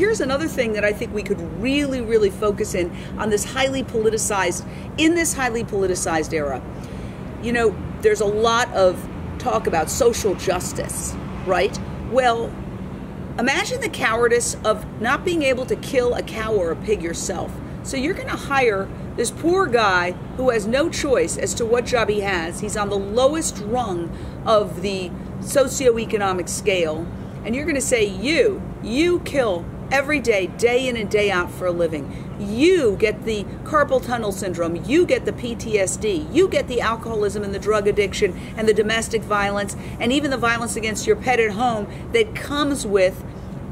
here's another thing that I think we could really, really focus in on this highly politicized era. You know, there's a lot of talk about social justice, right? Well, imagine the cowardice of not being able to kill a cow or a pig yourself. So you're going to hire this poor guy who has no choice as to what job he has. He's on the lowest rung of the socioeconomic scale. And you're going to say, you kill every day, day in and day out for a living. You get the carpal tunnel syndrome. You get the PTSD. You get the alcoholism and the drug addiction and the domestic violence and even the violence against your pet at home that comes with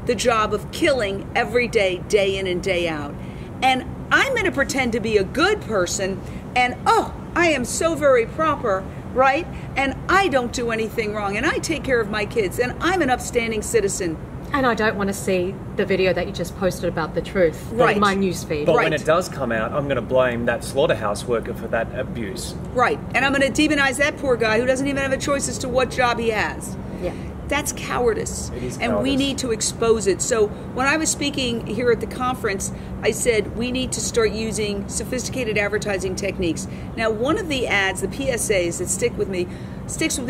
the job of killing every day, day in and day out. And I'm going to pretend to be a good person and, oh, I am so very proper, right? And I don't do anything wrong and I take care of my kids and I'm an upstanding citizen. And I don't want to see the video that you just posted about the truth in my newsfeed. But when it does come out, I'm going to blame that slaughterhouse worker for that abuse. Right. And I'm going to demonize that poor guy who doesn't even have a choice as to what job he has. Yeah. That's cowardice. It is and cowardice. We need to expose it. So when I was speaking here at the conference, I said we need to start using sophisticated advertising techniques. Now, one of the ads, the PSAs that sticks with me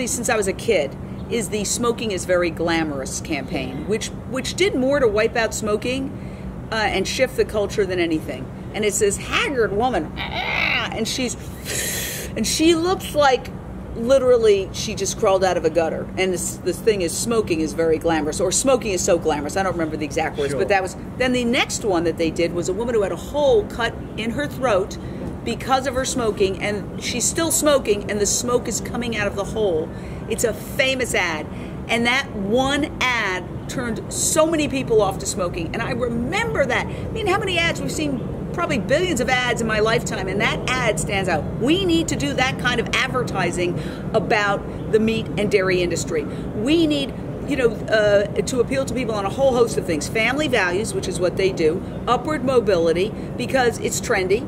since I was a kid, is the "Smoking is Very Glamorous" campaign, which did more to wipe out smoking and shift the culture than anything. And it's this haggard woman, and she looks like literally she just crawled out of a gutter. And this thing is "Smoking is very glamorous," or "Smoking is so glamorous." I don't remember the exact words, but that was. Then the next one that they did was a woman who had a hole cut in her throat because of her smoking, and she's still smoking, and the smoke is coming out of the hole. It's a famous ad, and that one ad turned so many people off to smoking, and I remember that. I mean, how many ads? We've seen probably billions of ads in my lifetime, and that ad stands out. We need to do that kind of advertising about the meat and dairy industry. We need, to appeal to people on a whole host of things. Family values, which is what they do. Upward mobility, because it's trendy.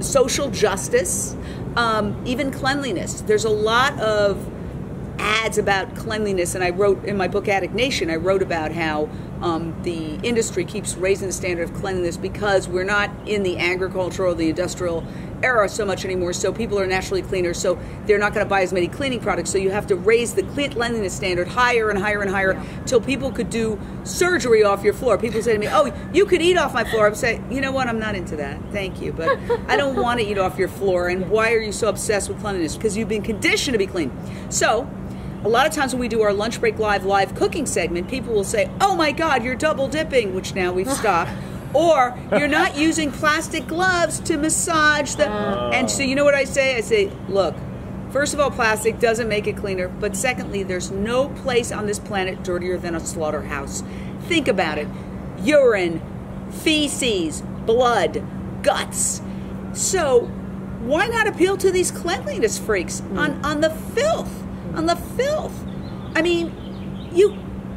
Social justice, even cleanliness. There's a lot of ads about cleanliness, and I wrote in my book Addict Nation, I wrote about how the industry keeps raising the standard of cleanliness because we're not in the agricultural or the industrial era so much anymore, so people are naturally cleaner, so they're not going to buy as many cleaning products, so you have to raise the cleanliness standard higher and higher and higher till people could do surgery off your floor. People say to me, oh, you could eat off my floor. I'm saying, you know what, I'm not into that, thank you, but I don't want to eat off your floor. And why are you so obsessed with cleanliness? Because you've been conditioned to be clean. So a lot of times when we do our Lunch Break live cooking segment, people will say, oh my God, you're double dipping, which now we've stopped. Or you're not using plastic gloves to massage the... And so you know what I say? I say, look, first of all, plastic doesn't make it cleaner. But secondly, there's no place on this planet dirtier than a slaughterhouse. Think about it. Urine, feces, blood, guts. So why not appeal to these cleanliness freaks on the filth? On the filth. I mean,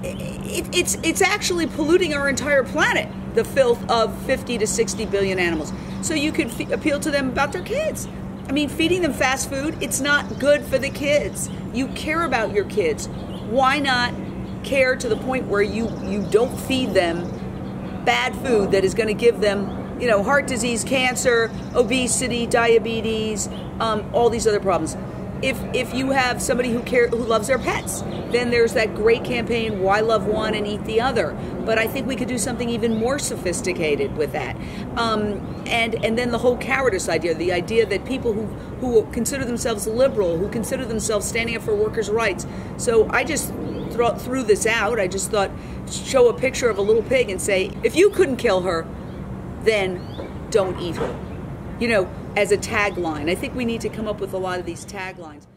it's actually polluting our entire planet. The filth of 50 to 60 billion animals. So you could appeal to them about their kids. I mean, feeding them fast food, it's not good for the kids. You care about your kids. Why not care to the point where you don't feed them bad food that is going to give them, heart disease, cancer, obesity, diabetes, all these other problems. If you have somebody who loves their pets, then there's that great campaign, Why Love One and Eat the Other. But I think we could do something even more sophisticated with that. And then the whole cowardice idea, the idea that people who consider themselves liberal, who consider themselves standing up for workers' rights. So I just threw this out. I just thought, show a picture of a little pig and say, if you couldn't kill her, then don't eat her. As a tagline. I think we need to come up with a lot of these taglines.